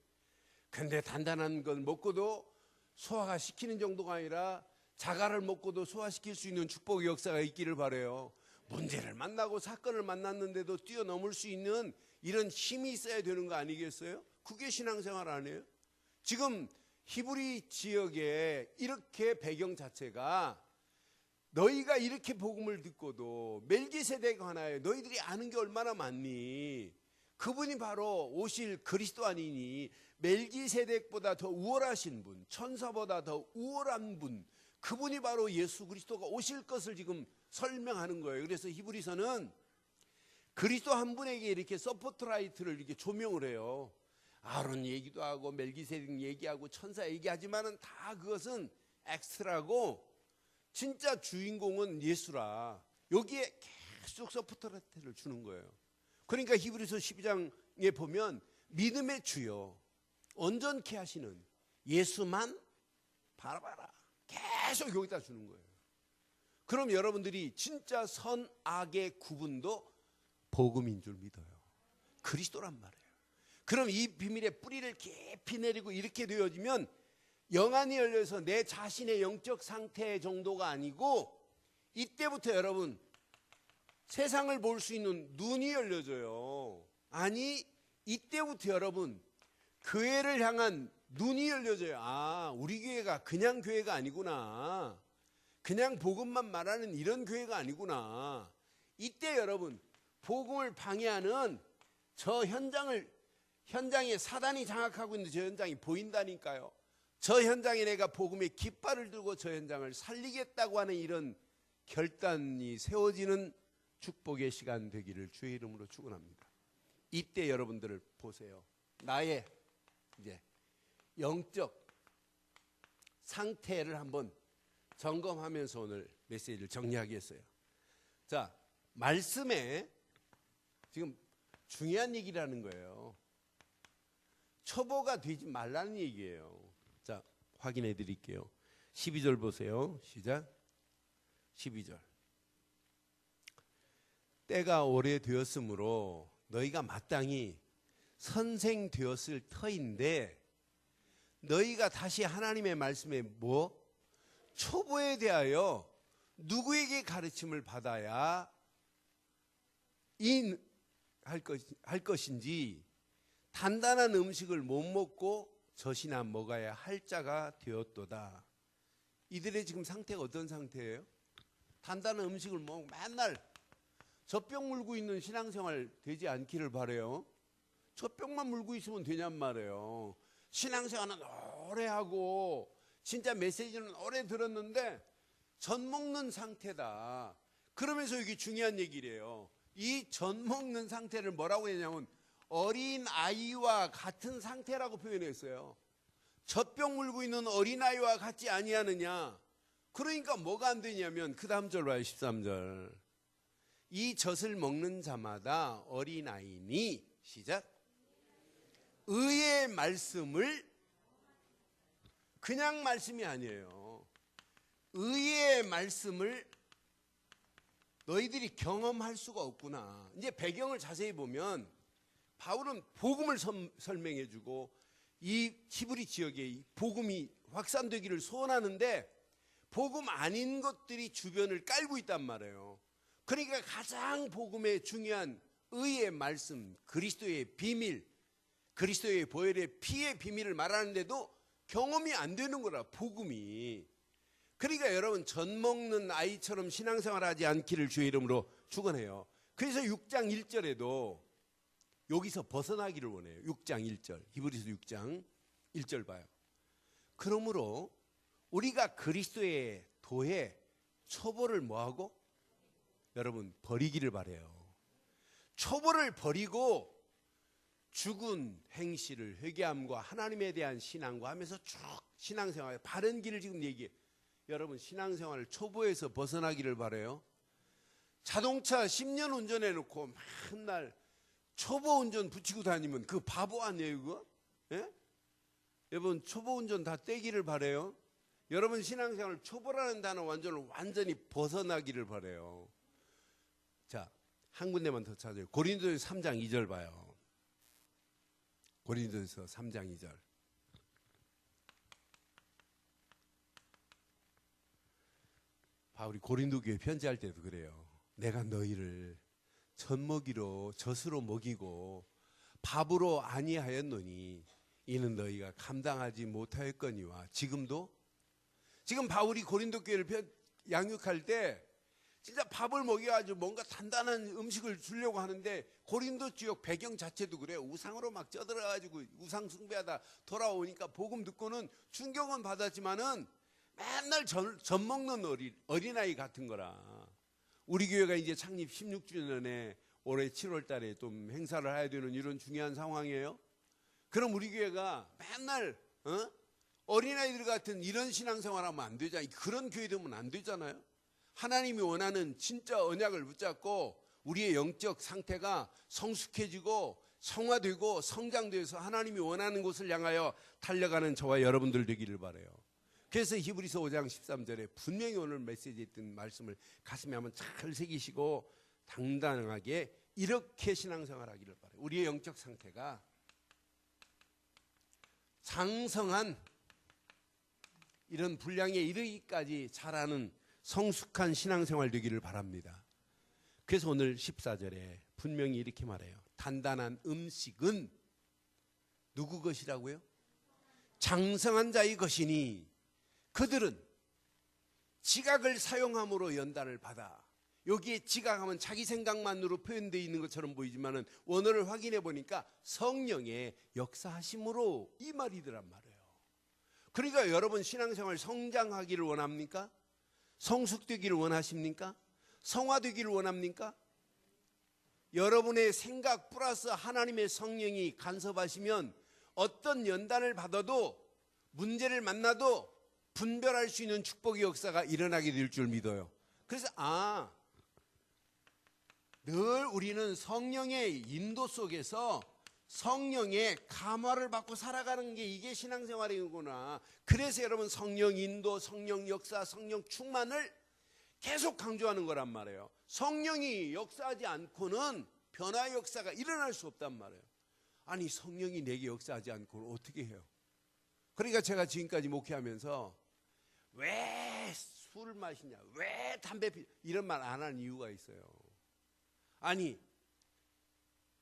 Speaker 3: 근데 단단한 건 먹고도 소화가 시키는 정도가 아니라 자갈을 먹고도 소화시킬 수 있는 축복의 역사가 있기를 바라요. 문제를 만나고 사건을 만났는데도 뛰어넘을 수 있는 이런 힘이 있어야 되는 거 아니겠어요? 그게 신앙생활 아니에요? 지금 히브리 지역에 이렇게 배경 자체가 너희가 이렇게 복음을 듣고도 멜기세덱 하나에 너희들이 아는 게 얼마나 많니? 그분이 바로 오실 그리스도 아니니? 멜기세덱보다 더 우월하신 분, 천사보다 더 우월한 분, 그분이 바로 예수 그리스도가 오실 것을 지금 설명하는 거예요. 그래서 히브리서는 그리스도 한 분에게 이렇게 서포트라이트를 이렇게 조명을 해요. 아론 얘기도 하고 멜기세덱 얘기하고 천사 얘기하지만은 다 그것은 엑스트라고, 진짜 주인공은 예수라. 여기에 계속 서포트라이트를 주는 거예요. 그러니까 히브리서 12장에 보면 믿음의 주요 온전케 하시는 예수만 바라봐라. 계속 여기다 주는 거예요. 그럼 여러분들이 진짜 선악의 구분도 복음인 줄 믿어요. 그리스도란 말이에요. 그럼 이 비밀의 뿌리를 깊이 내리고 이렇게 되어지면 영안이 열려서 내 자신의 영적 상태 정도가 아니고, 이때부터 여러분 세상을 볼 수 있는 눈이 열려져요. 아니, 이때부터 여러분 교회를 향한 눈이 열려져요. 아, 우리 교회가 그냥 교회가 아니구나. 그냥 복음만 말하는 이런 교회가 아니구나. 이때 여러분 복음을 방해하는 저 현장에 사단이 장악하고 있는 저 현장이 보인다니까요. 저 현장에 내가 복음의 깃발을 들고 저 현장을 살리겠다고 하는 이런 결단이 세워지는 축복의 시간 되기를 주의 이름으로 축원합니다. 이때 여러분들을 보세요. 나의 이제 영적 상태를 한번 점검하면서 오늘 메시지를 정리하겠어요. 자, 말씀에 지금 중요한 얘기라는 거예요. 초보가 되지 말라는 얘기예요. 자, 확인해 드릴게요. 12절 보세요. 시작. 12절. 때가 오래되었으므로 너희가 마땅히 선생 되었을 터인데, 너희가 다시 하나님의 말씀에 초보에 대하여 누구에게 가르침을 받아야 할 것인지 단단한 음식을 못 먹고 젖이나 먹어야 할 자가 되었도다. 이들의 지금 상태가 어떤 상태예요? 단단한 음식을 먹고 맨날 젖병 물고 있는 신앙생활 되지 않기를 바라요. 젖병만 물고 있으면 되냔 말이에요. 신앙생활은 오래 하고 진짜 메시지는 오래 들었는데 젖 먹는 상태다. 그러면서 이게 중요한 얘기래요. 이 젖 먹는 상태를 뭐라고 했냐면 어린 아이와 같은 상태라고 표현했어요. 젖병 물고 있는 어린 아이와 같지 아니하느냐. 그러니까 뭐가 안 되냐면 그 다음 절 봐요. 13절. 이 젖을 먹는 자마다 어린 아이니, 시작. 의의 말씀을, 그냥 말씀이 아니에요. 의의 말씀을 너희들이 경험할 수가 없구나. 이제 배경을 자세히 보면 바울은 복음을 설명해 주고 이 히브리 지역에 복음이 확산되기를 소원하는데 복음 아닌 것들이 주변을 깔고 있단 말이에요. 그러니까 가장 복음의 중요한 의의 말씀, 그리스도의 비밀, 그리스도의 보혈의 피의 비밀을 말하는데도 경험이 안 되는 거라, 복음이. 그러니까 여러분 젖 먹는 아이처럼 신앙생활하지 않기를 주의 이름으로 축원해요. 그래서 6장 1절에도 여기서 벗어나기를 원해요. 6장 1절, 히브리서 6장 1절 봐요. 그러므로 우리가 그리스도의 도에 초보를 뭐하고? 여러분 버리기를 바래요. 초보를 버리고 죽은 행실을 회개함과 하나님에 대한 신앙과 하면서 쭉 신앙생활 바른 길을 지금 얘기해. 여러분 신앙생활을 초보에서 벗어나기를 바래요. 자동차 10년 운전해놓고 맨날 초보 운전 붙이고 다니면 그 바보 아니에요 그거? 예? 여러분 초보 운전 다 떼기를 바래요. 여러분 신앙생활 초보라는 단어 완전히 벗어나기를 바래요. 자, 한 군데만 더 찾아요. 고린도서 3장 2절 봐요. 고린도서 3장 2절. 바울이 고린도 교회 편지할 때도 그래요. 내가 너희를 젖먹이로 젖으로 먹이고 밥으로 아니하였노니 이는 너희가 감당하지 못하였거니와. 지금 바울이 고린도 교회를 양육할 때 진짜 밥을 먹여가지고 뭔가 단단한 음식을 주려고 하는데 고린도 지역 배경 자체도 그래요. 우상으로 막 쩌들어가지고 우상 숭배하다 돌아오니까 복음 듣고는 충격은 받았지만은 맨날 젖 먹는 어린아이 같은 거라. 우리 교회가 이제 창립 16주년에 올해 7월 달에 좀 행사를 해야 되는 이런 중요한 상황이에요. 그럼 우리 교회가 맨날 어린아이들 같은 이런 신앙생활 하면 안 되잖아요. 그런 교회 되면 안 되잖아요. 하나님이 원하는 진짜 언약을 붙잡고 우리의 영적 상태가 성숙해지고 성화되고 성장돼서 하나님이 원하는 곳을 향하여 달려가는 저와 여러분들 되기를 바라요. 그래서 히브리서 5장 13절에 분명히 오늘 메시지에 있던 말씀을 가슴에 한번 잘 새기시고 당당하게 이렇게 신앙생활하기를 바라요. 우리의 영적 상태가 장성한 이런 분량에 이르기까지 자라는 성숙한 신앙생활 되기를 바랍니다. 그래서 오늘 14절에 분명히 이렇게 말해요. 단단한 음식은 누구 것이라고요? 장성한 자의 것이니 그들은 지각을 사용함으로 연단을 받아. 여기에 지각하면 자기 생각만으로 표현되어 있는 것처럼 보이지만 원어를 확인해 보니까 성령의 역사하심으로 이 말이더란 말이에요. 그러니까 여러분 신앙생활 성장하기를 원합니까? 성숙되기를 원하십니까? 성화되기를 원합니까? 여러분의 생각 플러스 하나님의 성령이 간섭하시면 어떤 연단을 받아도 문제를 만나도 분별할 수 있는 축복의 역사가 일어나게 될 줄 믿어요. 그래서 늘 우리는 성령의 인도 속에서 성령의 감화를 받고 살아가는 게 이게 신앙생활이구나. 그래서 여러분 성령 인도, 성령 역사, 성령 충만을 계속 강조하는 거란 말이에요. 성령이 역사하지 않고는 변화의 역사가 일어날 수 없단 말이에요. 아니 성령이 내게 역사하지 않고는 어떻게 해요? 그러니까 제가 지금까지 목회하면서 왜 술 마시냐, 왜 담배 피냐 이런 말 안 하는 이유가 있어요. 아니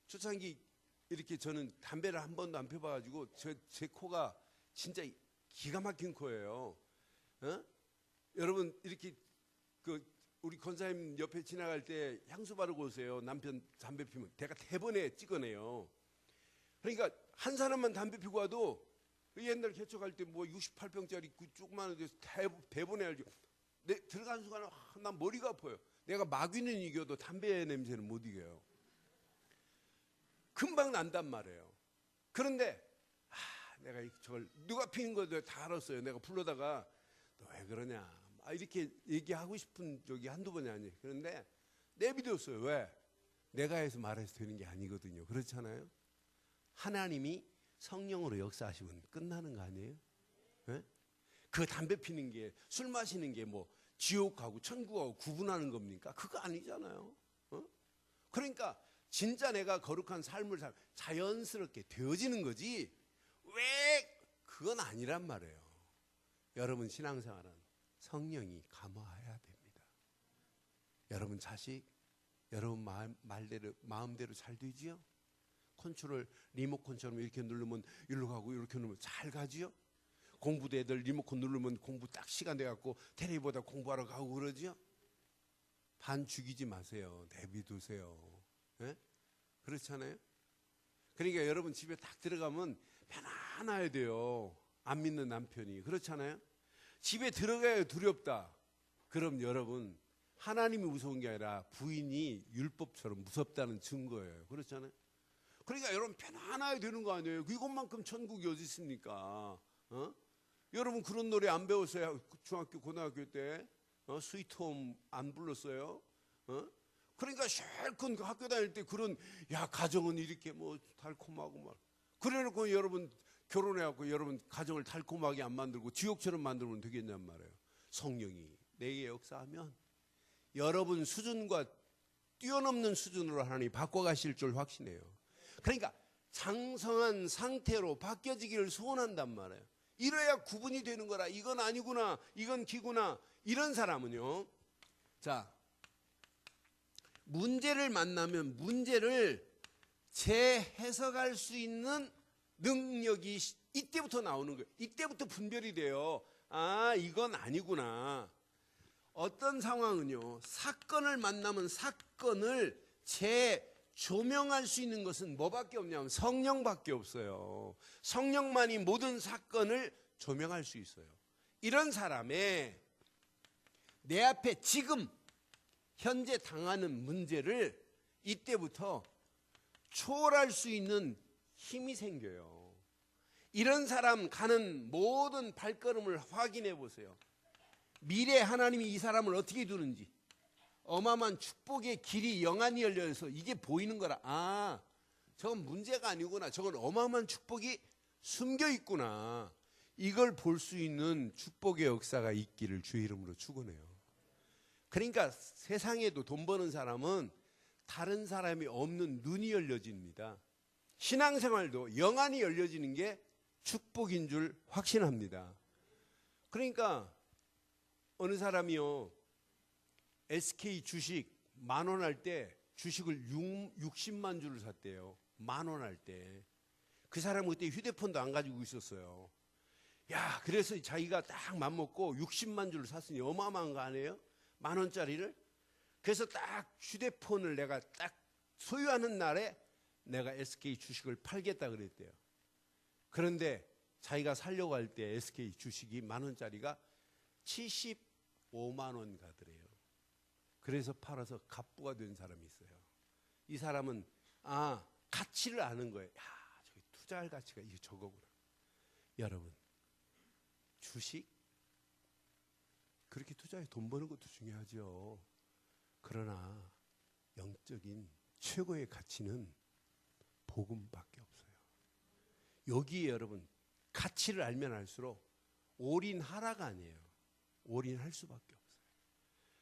Speaker 3: 초창기 이렇게 저는 담배를 한 번도 안 펴봐가지고 제 코가 진짜 기가 막힌 코예요. 여러분 이렇게 우리 권사님 옆에 지나갈 때 향수 바르고 오세요. 남편 담배 피면 내가 대번에 찍어내요. 그러니까 한 사람만 담배 피고 와도 옛날 개척할 때 뭐 68평짜리 그 조그마한 데서 대본에 알죠. 들어간 순간에 난 머리가 아파요. 내가 마귀는 이겨도 담배 냄새는 못 이겨요. 금방 난단 말이에요. 그런데 내가 저걸 누가 피는 거도 다 알았어요. 내가 불러다가 너 왜 그러냐 이렇게 얘기하고 싶은 적이 한두 번이 아니에요. 그런데 내비뒀어요. 왜? 내가 해서 말해서 되는 게 아니거든요. 그렇잖아요. 하나님이 성령으로 역사하시면 끝나는 거 아니에요? 네? 그 담배 피는 게 술 마시는 게 뭐 지옥하고 천국하고 구분하는 겁니까? 그거 아니잖아요. 그러니까 진짜 내가 거룩한 삶을 자연스럽게 되어지는 거지 왜 그건 아니란 말이에요. 여러분 신앙생활은 성령이 감화해야 됩니다. 여러분 자식 여러분 마음대로 잘 되지요? 컨트롤 리모컨처럼 이렇게 누르면 이리로 가고 이렇게 누르면 잘 가지요? 공부도 애들 리모컨 누르면 공부 딱 시간 돼갖고 텔레비보다 공부하러 가고 그러지요? 반 죽이지 마세요. 내비두세요. 네? 그렇잖아요? 그러니까 여러분 집에 딱 들어가면 편안해야 돼요. 안 믿는 남편이. 그렇잖아요? 집에 들어가야 두렵다. 그럼 여러분 하나님이 무서운 게 아니라 부인이 율법처럼 무섭다는 증거예요. 그렇잖아요? 그러니까 여러분 편안해야 되는 거 아니에요? 이것만큼 천국이 어디 있습니까? 여러분 그런 노래 안 배웠어요? 중학교 고등학교 때 스위트홈 안 불렀어요? 그러니까 실컷 학교 다닐 때 그런 가정은 이렇게 뭐 달콤하고 막 그래놓고 여러분 결혼해갖고 여러분 가정을 달콤하게 안 만들고 지옥처럼 만들면 되겠냔 말이에요. 성령이 내게 역사하면 여러분 수준과 뛰어넘는 수준으로 하나님이 바꿔가실 줄 확신해요. 그러니까 장성한 상태로 바뀌어지기를 소원한단 말이에요. 이래야 구분이 되는 거라. 이건 아니구나, 이건 기구나. 이런 사람은요, 자, 문제를 만나면 문제를 재해석할 수 있는 능력이 이때부터 나오는 거예요. 이때부터 분별이 돼요. 이건 아니구나. 어떤 상황은요, 사건을 만나면 사건을 재조명할 수 있는 것은 뭐밖에 없냐면 성령밖에 없어요. 성령만이 모든 사건을 조명할 수 있어요. 이런 사람의 내 앞에 지금 현재 당하는 문제를 이때부터 초월할 수 있는 힘이 생겨요. 이런 사람 가는 모든 발걸음을 확인해 보세요. 미래 하나님이 이 사람을 어떻게 두는지, 어마어마한 축복의 길이 영안이 열려서 이게 보이는 거라. 아, 저건 문제가 아니구나. 저건 어마어마한 축복이 숨겨 있구나. 이걸 볼 수 있는 축복의 역사가 있기를 주의 이름으로 축원해요. 그러니까 세상에도 돈 버는 사람은 다른 사람이 없는 눈이 열려집니다. 신앙생활도 영안이 열려지는 게 축복인 줄 확신합니다. 그러니까 어느 사람이요, SK 주식 10,000원 할 때 주식을 60만 주를 샀대요. 10,000원 할 때. 그 사람은 그때 휴대폰도 안 가지고 있었어요. 야, 그래서 자기가 딱 맘먹고 60만 주를 샀으니 어마어마한 거 아니에요? 10,000원짜리를. 그래서 딱 휴대폰을 내가 딱 소유하는 날에 내가 SK 주식을 팔겠다 그랬대요. 그런데 자기가 살려고 할 때 SK 주식이 10,000원짜리가 75만 원 가더래요. 그래서 팔아서 갑부가 된 사람이 있어요. 이 사람은 가치를 아는 거예요. 야, 저기 투자할 가치가 이게 저거구나. 여러분, 주식 그렇게 투자해 돈 버는 것도 중요하죠. 그러나 영적인 최고의 가치는 복음밖에 없어요. 여기에 여러분 가치를 알면 알수록 올인하라가 아니에요. 올인할 수밖에 없어요.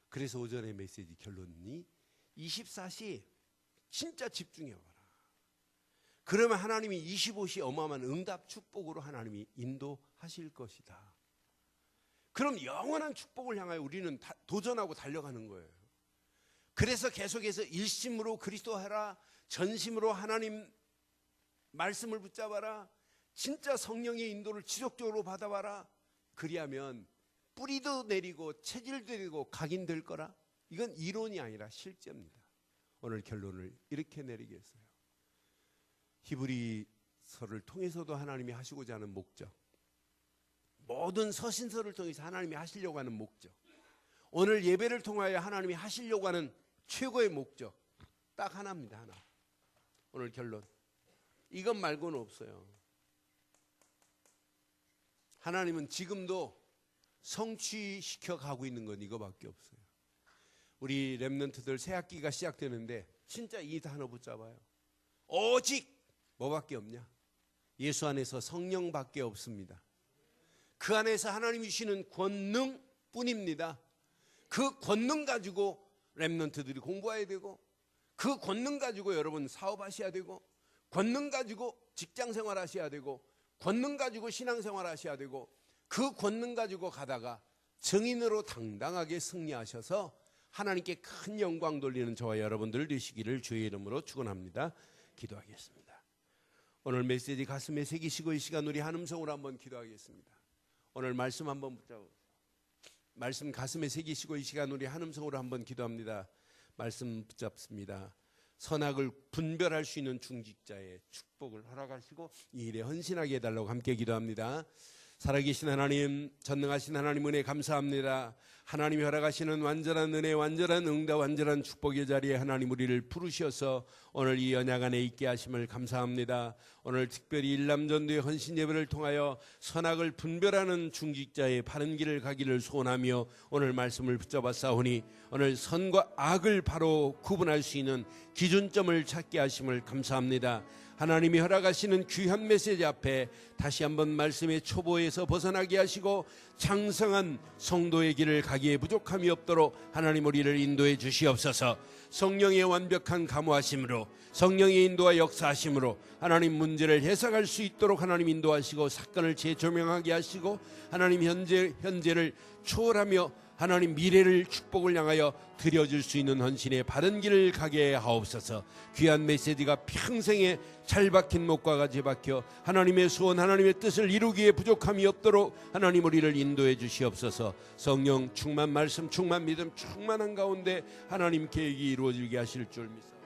Speaker 3: 그래서 오전의 메시지 결론이 24시 진짜 집중해봐라. 그러면 하나님이 25시 어마어마한 응답 축복으로 하나님이 인도하실 것이다. 그럼 영원한 축복을 향하여 우리는 도전하고 달려가는 거예요. 그래서 계속해서 일심으로 그리스도 하라, 전심으로 하나님 말씀을 붙잡아라, 진짜 성령의 인도를 지속적으로 받아봐라. 그리하면 뿌리도 내리고 체질도 내리고 각인될 거라. 이건 이론이 아니라 실제입니다. 오늘 결론을 이렇게 내리겠어요. 히브리서를 통해서도 하나님이 하시고자 하는 목적, 모든 서신서를 통해서 하나님이 하시려고 하는 목적, 오늘 예배를 통하여 하나님이 하시려고 하는 최고의 목적 딱 하나입니다. 하나. 오늘 결론, 이것 말고는 없어요. 하나님은 지금도 성취시켜 가고 있는 건 이거밖에 없어요. 우리 렘넌트들 새 학기가 시작되는데 진짜 이 단어 붙잡아요. 오직 뭐밖에 없냐? 예수 안에서 성령밖에 없습니다. 그 안에서 하나님이 주시는 권능뿐입니다. 그 권능 가지고 렘넌트들이 공부해야 되고, 그 권능 가지고 여러분 사업하셔야 되고, 권능 가지고 직장생활 하셔야 되고, 권능 가지고 신앙생활 하셔야 되고, 그 권능 가지고 가다가 증인으로 당당하게 승리하셔서 하나님께 큰 영광 돌리는 저와 여러분들 되시기를 주의 이름으로 축원합니다. 기도하겠습니다. 오늘 메시지 가슴에 새기시고 이 시간 우리 한 음성으로 한번 기도하겠습니다. 오늘 말씀 한번 붙잡고, 말씀 가슴에 새기시고 이 시간 우리 한 음성으로 한번 기도합니다. 말씀 붙잡습니다. 선악을 분별할 수 있는 중직자의 축복을 허락하시고 이 일에 헌신하게 해달라고 함께 기도합니다. 살아계신 하나님, 전능하신 하나님 은혜 감사합니다. 하나님이 허락하시는 완전한 은혜, 완전한 응답, 완전한 축복의 자리에 하나님 우리를 부르셔서 오늘 이 연약 안에 있게 하심을 감사합니다. 오늘 특별히 일남전도의 헌신 예배를 통하여 선악을 분별하는 중직자의 바른 길을 가기를 소원하며 오늘 말씀을 붙잡아 싸우니 오늘 선과 악을 바로 구분할 수 있는 기준점을 찾게 하심을 감사합니다. 하나님이 허락하시는 귀한 메시지 앞에 다시 한번 말씀의 초보에서 벗어나게 하시고 장성한 성도의 길을 가기에 부족함이 없도록 하나님 우리를 인도해 주시옵소서. 성령의 완벽한 감화하심으로, 성령의 인도와 역사하심으로 하나님 문제를 해석할 수 있도록 하나님 인도하시고 사건을 재조명하게 하시고 하나님 현재를 초월하며 하나님 미래를 축복을 향하여 드려줄 수 있는 헌신의 바른 길을 가게 하옵소서. 귀한 메시지가 평생에 잘 박힌 목과 같이 박혀 하나님의 소원 하나님의 뜻을 이루기에 부족함이 없도록 하나님 우리를 인도해 주시옵소서. 성령 충만 말씀 충만 믿음 충만한 가운데 하나님 계획이 이루어지게 하실 줄 믿습니다.